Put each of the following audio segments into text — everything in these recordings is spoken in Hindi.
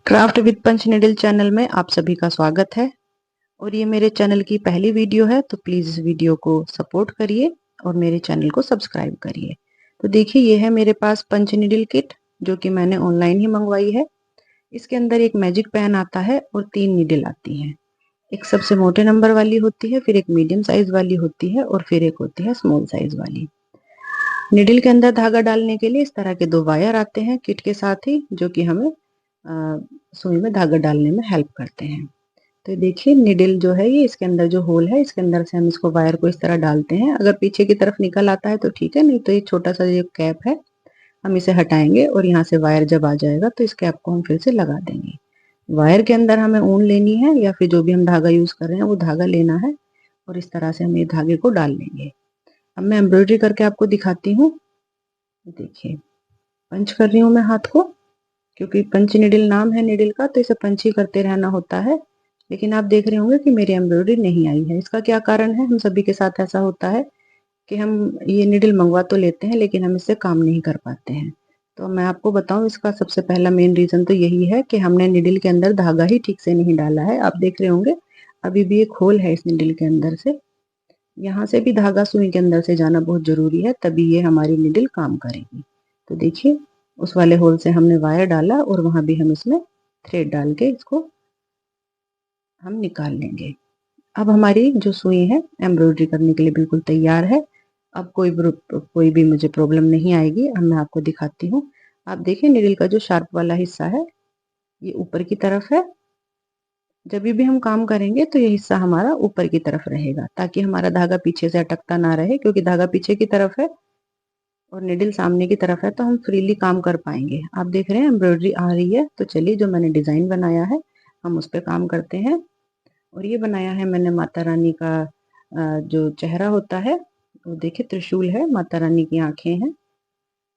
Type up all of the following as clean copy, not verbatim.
Craft with punch needle channel में आप सभी का स्वागत है। और ये मेरे चैनल की पहली वीडियो है, तो प्लीज़ इस वीडियो को सपोर्ट करिए और मेरे चैनल को सब्सक्राइब करिए। तो देखिए, ये है मेरे पास पंच निडल किट, जो कि मैंने ऑनलाइन ही मंगवाई है। इसके अंदर एक मैजिक पेन आता है और 3 निडल आती हैं। एक सबसे मोटे नंबर वाली होती है, फिर एक मीडियम साइज वाली होती है और फिर एक होती है स्मॉल साइज वाली। निडल के अंदर धागा डालने के लिए इस तरह के 2 वायर आते हैं किट के साथ ही, जो कि हमें सुई में धागा डालने में हेल्प करते हैं। तो देखिए, निडल जो है, ये इसके अंदर जो होल है, इसके अंदर से हम इसको वायर को इस तरह डालते हैं। अगर पीछे की तरफ निकल आता है तो ठीक है, नहीं तो ये छोटा सा जो कैप है, हम इसे हटाएंगे और यहाँ से वायर जब आ जाएगा तो इस कैप को हम फिर से लगा देंगे। वायर के अंदर हमें ऊन लेनी है या फिर जो भी हम धागा यूज कर रहे हैं वो धागा लेना है और इस तरह से हम ये धागे को डाल लेंगे। अब मैं एम्ब्रॉयडरी करके आपको दिखाती हूँ। देखिए, पंच कर रही हूँ मैं हाथ को, क्योंकि पंच निडल नाम है निडल का, तो इसे पंच ही करते रहना होता है। लेकिन आप देख रहे होंगे कि मेरी एम्ब्रॉयडरी नहीं आई है। इसका क्या कारण है? हम सभी के साथ ऐसा होता है कि हम ये निडल मंगवा तो लेते हैं, लेकिन हम इससे काम नहीं कर पाते हैं। तो मैं आपको बताऊं, इसका सबसे पहला मेन रीजन तो यही है कि हमने निडल के अंदर धागा ही ठीक से नहीं डाला है। आप देख रहे होंगे अभी भी एक होल है इस निडल के अंदर से। यहाँ से भी धागा सुई के अंदर से जाना बहुत जरूरी है, तभी ये हमारी निडल काम करेगी। तो देखिए, उस वाले होल से हमने वायर डाला और वहां भी हम इसमें थ्रेड डाल के इसको हम निकाल लेंगे। अब हमारी जो सुई है एम्ब्रॉयडरी करने के लिए बिल्कुल तैयार है। अब कोई भी मुझे प्रॉब्लम नहीं आएगी। अब मैं आपको दिखाती हूँ। आप देखिए, निडल का जो शार्प वाला हिस्सा है ये ऊपर की तरफ है। जब भी हम काम करेंगे तो ये हिस्सा हमारा ऊपर की तरफ रहेगा, ताकि हमारा धागा पीछे से अटकता ना रहे, क्योंकि धागा पीछे की तरफ है और निडल सामने की तरफ है, तो हम फ्रीली काम कर पाएंगे। आप देख रहे हैं एम्ब्रॉयडरी आ रही है। तो चलिए, जो मैंने डिजाइन बनाया है हम उस पर काम करते हैं। और ये बनाया है मैंने माता रानी का जो चेहरा होता है, वो देखिए त्रिशूल है, माता रानी की आंखें हैं।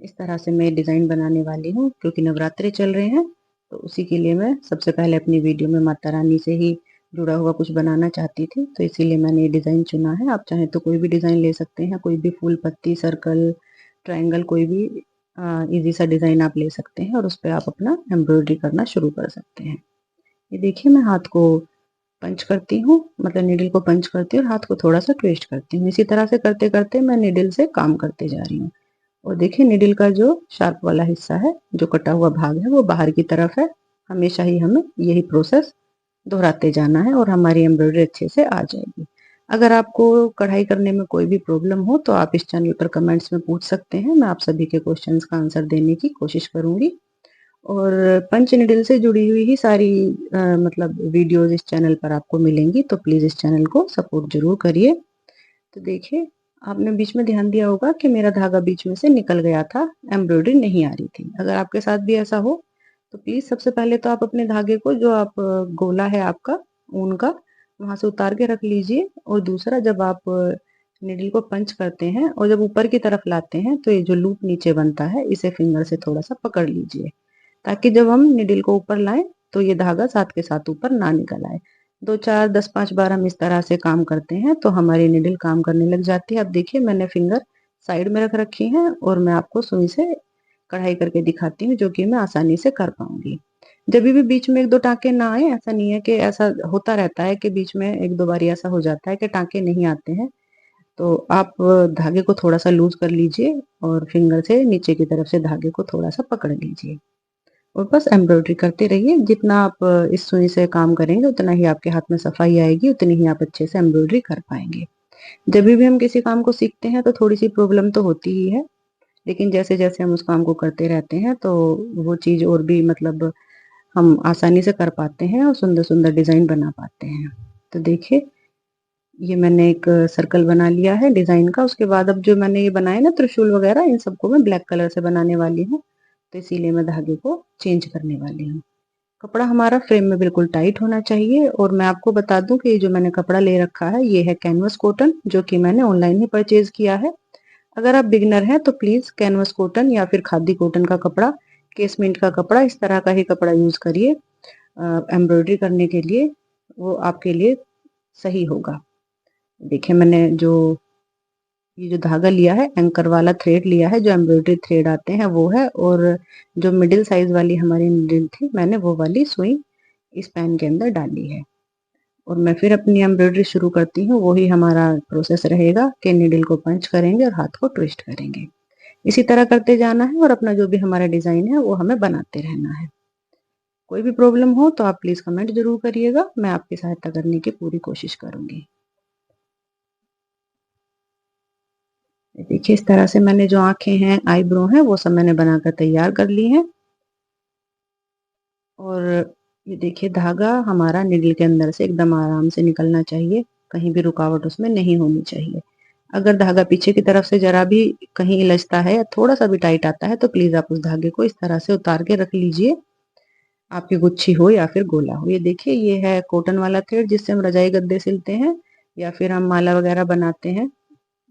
इस तरह से मैं डिजाइन बनाने वाली हूँ, क्योंकि नवरात्रे चल रहे हैं। तो उसी के लिए मैं सबसे पहले अपनी वीडियो में माता रानी से ही जुड़ा हुआ कुछ बनाना चाहती थी, तो इसीलिए मैंने ये डिजाइन चुना है। आप चाहें तो कोई भी डिजाइन ले सकते हैं, कोई भी फूल पत्ती, सर्कल, ट्रायंगल, कोई भी इजी सा डिजाइन आप ले सकते हैं और उस पर आप अपना एम्ब्रॉयडरी करना शुरू कर सकते हैं। ये देखिए, मैं हाथ को पंच करती हूँ, मतलब निडल को पंच करती हूँ और हाथ को थोड़ा सा ट्विस्ट करती हूँ। इसी तरह से करते करते मैं निडल से काम करते जा रही हूँ। और देखिए, निडल का जो शार्प वाला हिस्सा है, जो कटा हुआ भाग है, वो बाहर की तरफ है। हमेशा ही हमें यही प्रोसेस दोहराते जाना है और हमारी एम्ब्रॉयडरी अच्छे से आ जाएगी। अगर आपको कढ़ाई करने में कोई भी प्रॉब्लम हो तो आप इस चैनल पर कमेंट्स में पूछ सकते हैं। मैं आप सभी के क्वेश्चंस का आंसर देने की कोशिश करूंगी। और पंच निडल से जुड़ी हुई ही सारी मतलब वीडियोस इस चैनल पर आपको मिलेंगी, तो प्लीज इस चैनल को सपोर्ट जरूर करिए। तो देखिए, आपने बीच में ध्यान दिया होगा कि मेरा धागा बीच में से निकल गया था, एम्ब्रॉयडरी नहीं आ रही थी। अगर आपके साथ भी ऐसा हो तो प्लीज सबसे पहले तो आप अपने धागे को, जो आप गोला है आपका ऊन का, वहां से उतार के रख लीजिए। और दूसरा, जब आप निडल को पंच करते हैं और जब ऊपर की तरफ लाते हैं तो ये जो लूप नीचे बनता है, इसे फिंगर से थोड़ा सा पकड़ लीजिए, ताकि जब हम निडल को ऊपर लाएं तो ये धागा साथ के साथ ऊपर ना निकल आए। 2 4 10 5 बार हम इस तरह से काम करते हैं तो हमारी निडल काम करने लग जाती है। अब देखिए, मैंने फिंगर साइड में रख रखी है और मैं आपको सुई से कढ़ाई करके दिखाती हूँ, जो कि मैं आसानी से कर पाऊंगी। जब भी बीच में 1 2 टाँके ना आए, ऐसा नहीं है कि ऐसा होता रहता है कि बीच में 1 2 बारी ऐसा हो जाता है कि टाँके नहीं आते हैं, तो आप धागे को थोड़ा सा लूज कर लीजिए और फिंगर से नीचे की तरफ से धागे को थोड़ा सा पकड़ लीजिए और बस एम्ब्रॉयडरी करते रहिए। जितना आप इस सुई से काम करेंगे उतना ही आपके हाथ में सफाई आएगी, उतनी ही आप अच्छे से एम्ब्रॉयडरी कर पाएंगे। जब भी हम किसी काम को सीखते हैं तो थोड़ी सी प्रॉब्लम तो होती ही है, लेकिन जैसे जैसे हम उस काम को करते रहते हैं तो वो चीज और भी मतलब हम आसानी से कर पाते हैं और सुंदर सुंदर डिजाइन बना पाते हैं। तो देखिए, ये मैंने एक सर्कल बना लिया है डिजाइन का। उसके बाद अब जो मैंने ये बनाए ना त्रिशूल वगैरह, इन सबको मैं ब्लैक कलर से बनाने वाली हूँ, तो इसीलिए मैं धागे को चेंज करने वाली हूँ। कपड़ा हमारा फ्रेम में बिल्कुल टाइट होना चाहिए। और मैं आपको बता दूं कि ये जो मैंने कपड़ा ले रखा है ये है कैनवस कॉटन, जो कि मैंने ऑनलाइन ही परचेज किया है। अगर आप बिगनर हैं तो प्लीज कैनवस कॉटन या फिर खादी कॉटन का कपड़ा, केसमेंट का कपड़ा, इस तरह का ही कपड़ा यूज करिए एम्ब्रॉयडरी करने के लिए, वो आपके लिए सही होगा। देखिए, मैंने जो ये जो धागा लिया है, एंकर वाला थ्रेड लिया है, जो एम्ब्रॉयडरी थ्रेड आते हैं वो है, और जो मिडिल साइज वाली हमारी नीडल थी, मैंने वो वाली सुई इस पेन के अंदर डाली है। और मैं फिर अपनी एम्ब्रॉयडरी शुरू करती हूँ। वही हमारा प्रोसेस रहेगा कि नीडल को पंच करेंगे और हाथ को ट्विस्ट करेंगे। इसी तरह करते जाना है और अपना जो भी हमारा डिजाइन है वो हमें बनाते रहना है। कोई भी प्रॉब्लम हो तो आप प्लीज कमेंट जरूर करिएगा, मैं आपकी सहायता करने की पूरी कोशिश करूंगी। देखिए, इस तरह से मैंने जो आंखें हैं, आईब्रो हैं, वो सब मैंने बनाकर तैयार कर ली हैं। और ये देखिए, धागा हमारा नीडल के अंदर से एकदम आराम से निकलना चाहिए, कहीं भी रुकावट उसमें नहीं होनी चाहिए। अगर धागा पीछे की तरफ से जरा भी कहीं इलझता है या थोड़ा सा भी टाइट आता है तो प्लीज आप उस धागे को इस तरह से उतार के रख लीजिए, आपकी गुच्छी हो या फिर गोला हो। ये देखिए, ये है कॉटन वाला थ्रेड जिससे हम रजाई गद्दे सिलते हैं या फिर हम माला वगैरह बनाते हैं,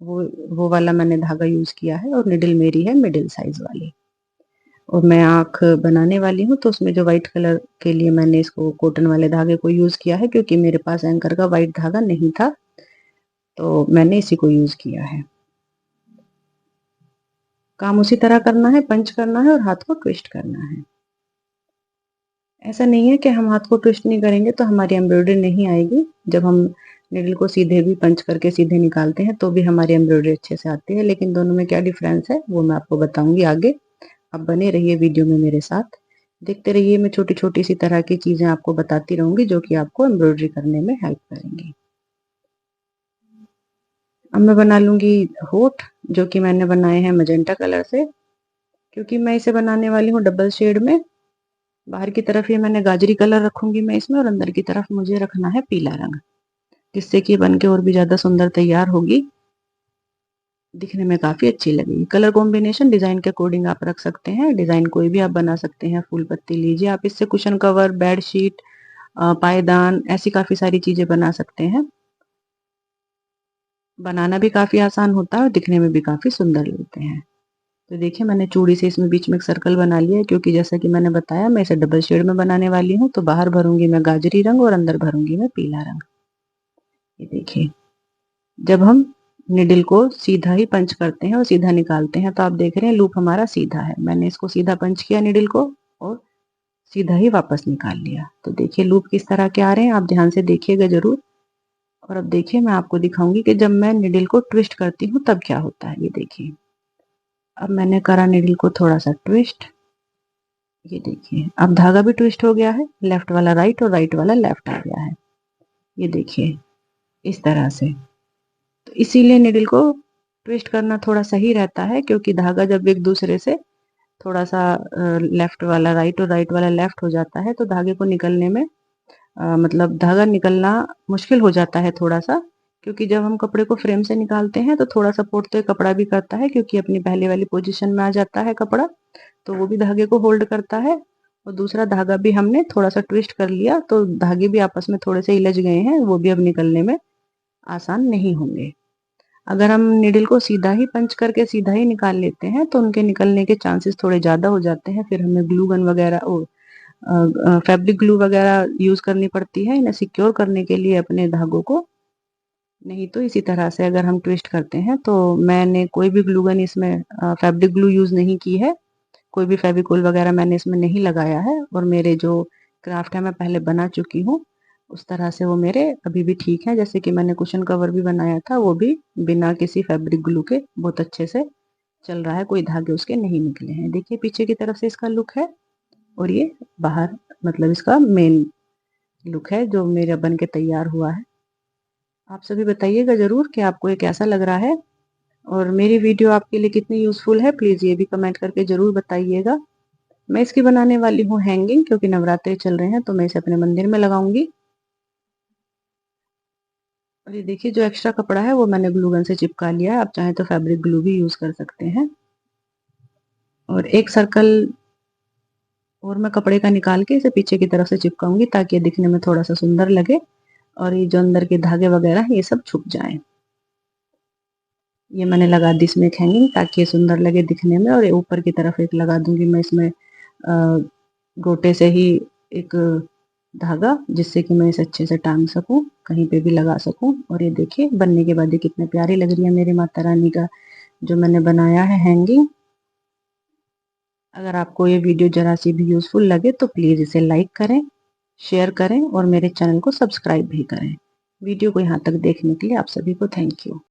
वो वाला मैंने धागा यूज किया है। और निडल मेरी है मिडिल साइज वाली। और मैं आंख बनाने वाली हूँ तो उसमें जो व्हाइट कलर के लिए मैंने इसको कॉटन वाले धागे को यूज किया है, क्योंकि मेरे पास एंकर का व्हाइट धागा नहीं था तो मैंने इसी को यूज किया है। काम उसी तरह करना है, पंच करना है और हाथ को ट्विस्ट करना है। ऐसा नहीं है कि हम हाथ को ट्विस्ट नहीं करेंगे तो हमारी एम्ब्रॉयडरी नहीं आएगी। जब हम निडल को सीधे भी पंच करके सीधे निकालते हैं तो भी हमारी एम्ब्रॉयडरी अच्छे से आती है। लेकिन दोनों में क्या डिफरेंस है वो मैं आपको बताऊंगी आगे। आप बने रहिए वीडियो में मेरे साथ, देखते रहिए। मैं छोटी छोटी सी तरह की चीजें आपको बताती रहूंगी जो कि आपको एम्ब्रॉयडरी करने में हेल्प करेंगी। अब मैं बना लूंगी होठ, जो कि मैंने बनाए हैं मजेंटा कलर से, क्योंकि मैं इसे बनाने वाली हूँ डबल शेड में। बाहर की तरफ ये मैंने गाजरी कलर रखूंगी मैं इसमें, और अंदर की तरफ मुझे रखना है पीला रंग, जिससे कि बन के और भी ज्यादा सुंदर तैयार होगी, दिखने में काफी अच्छी लगेगी। कलर कॉम्बिनेशन डिजाइन के अकॉर्डिंग आप रख सकते हैं, डिजाइन कोई भी आप बना सकते हैं। फूल पत्ती लीजिए आप, इससे कुशन कवर, बेड शीट, पायदान, ऐसी काफी सारी चीजें बना सकते हैं। बनाना भी काफी आसान होता है और दिखने में भी काफी सुंदर लगते हैं। तो देखिए, मैंने चूड़ी से इसमें बीच में एक सर्कल बना लिया है, क्योंकि जैसा कि मैंने बताया मैं इसे डबल शेड में बनाने वाली हूँ। तो बाहर भरूंगी मैं गाजरी रंग और अंदर भरूंगी मैं पीला रंग। ये देखिए, जब हम निडल को सीधा ही पंच करते हैं और सीधा निकालते हैं तो आप देख रहे हैं लूप हमारा सीधा है। मैंने इसको सीधा पंच किया निडल को और सीधा ही वापस निकाल लिया। तो देखिए लूप किस तरह के आ रहे हैं, आप ध्यान से देखिएगा जरूर। और अब देखिए, मैं आपको दिखाऊंगी कि जब मैं निडल को ट्विस्ट करती हूँ तब क्या होता है। ये देखिए, अब मैंने करा निडल को थोड़ा सा ट्विस्ट। ये देखिए, अब धागा भी ट्विस्ट हो गया है, लेफ्ट वाला राइट और राइट वाला लेफ्ट आ गया है। ये देखिए, इस तरह से। तो इसीलिए निडल को ट्विस्ट करना थोड़ा सही रहता है, क्योंकि धागा जब एक दूसरे से थोड़ा सा लेफ्ट वाला राइट और राइट वाला लेफ्ट हो जाता है तो धागे को निकलने में मतलब धागा निकलना मुश्किल हो जाता है थोड़ा सा। क्योंकि जब हम कपड़े को फ्रेम से निकालते हैं तो थोड़ा सपोर्ट तो ये कपड़ा भी करता है, क्योंकि अपनी पहले वाली पोजीशन में आ जाता है कपड़ा, तो वो भी धागे को होल्ड करता है। और दूसरा धागा भी हमने थोड़ा सा ट्विस्ट कर लिया तो धागे भी आपस में थोड़े से इलझ गए हैं, वो भी अब निकलने में आसान नहीं होंगे। अगर हम निडल को सीधा ही पंच करके सीधा ही निकाल लेते हैं तो उनके निकलने के चांसेस थोड़े ज़्यादा हो जाते हैं। फिर हमें ग्लू गन वगैरह फैब्रिक ग्लू वगैरह यूज करनी पड़ती है इन्हें सिक्योर करने के लिए अपने धागों को। नहीं तो इसी तरह से अगर हम ट्विस्ट करते हैं तो मैंने कोई भी ग्लू गन इसमें फैब्रिक ग्लू यूज नहीं की है, कोई भी फेविकोल वगैरह मैंने इसमें नहीं लगाया है। और मेरे जो क्राफ्ट है मैं पहले बना चुकी हूँ, उस तरह से वो मेरे अभी भी ठीक है। जैसे कि मैंने कुशन कवर भी बनाया था, वो भी बिना किसी फैब्रिक ग्लू के बहुत अच्छे से चल रहा है, कोई धागे उसके नहीं निकले हैं। देखिए पीछे की तरफ से इसका लुक है, और ये बाहर मतलब इसका मेन लुक है जो मेरा बन के तैयार हुआ है। आप सभी बताइएगा जरूर कि आपको ये कैसा लग रहा है, और मेरी वीडियो आपके लिए कितनी यूजफुल है प्लीज ये भी कमेंट करके जरूर बताइएगा। मैं इसकी बनाने वाली हूँ हैंगिंग, क्योंकि नवरात्रि चल रहे हैं तो मैं इसे अपने मंदिर में लगाऊंगी। और ये देखिए, जो एक्स्ट्रा कपड़ा है वो मैंने ग्लू गन से चिपका लिया है, आप चाहें तो फैब्रिक ग्लू भी यूज कर सकते हैं। और एक सर्कल और मैं कपड़े का निकाल के इसे पीछे की तरफ से चिपकाऊंगी, ताकि ये दिखने में थोड़ा सा सुंदर लगे और ये जो अंदर के धागे वगैरह हैं ये सब छुप जाएं। ये मैंने लगा दी इसमें एक हैंगिंग, ताकि ये सुंदर लगे दिखने में। और ऊपर की तरफ एक लगा दूंगी मैं इसमें गोटे से ही एक धागा, जिससे कि मैं इसे अच्छे से टांग सकूं, कहीं पे भी लगा सकूं। और ये देखिए बनने के बाद ये कितने प्यारी लग रही है मेरी माता रानी का जो मैंने बनाया है हैंगिंग। अगर आपको ये वीडियो जरा सी भी यूजफुल लगे तो प्लीज़ इसे लाइक करें, शेयर करें और मेरे चैनल को सब्सक्राइब भी करें। वीडियो को यहाँ तक देखने के लिए आप सभी को थैंक यू।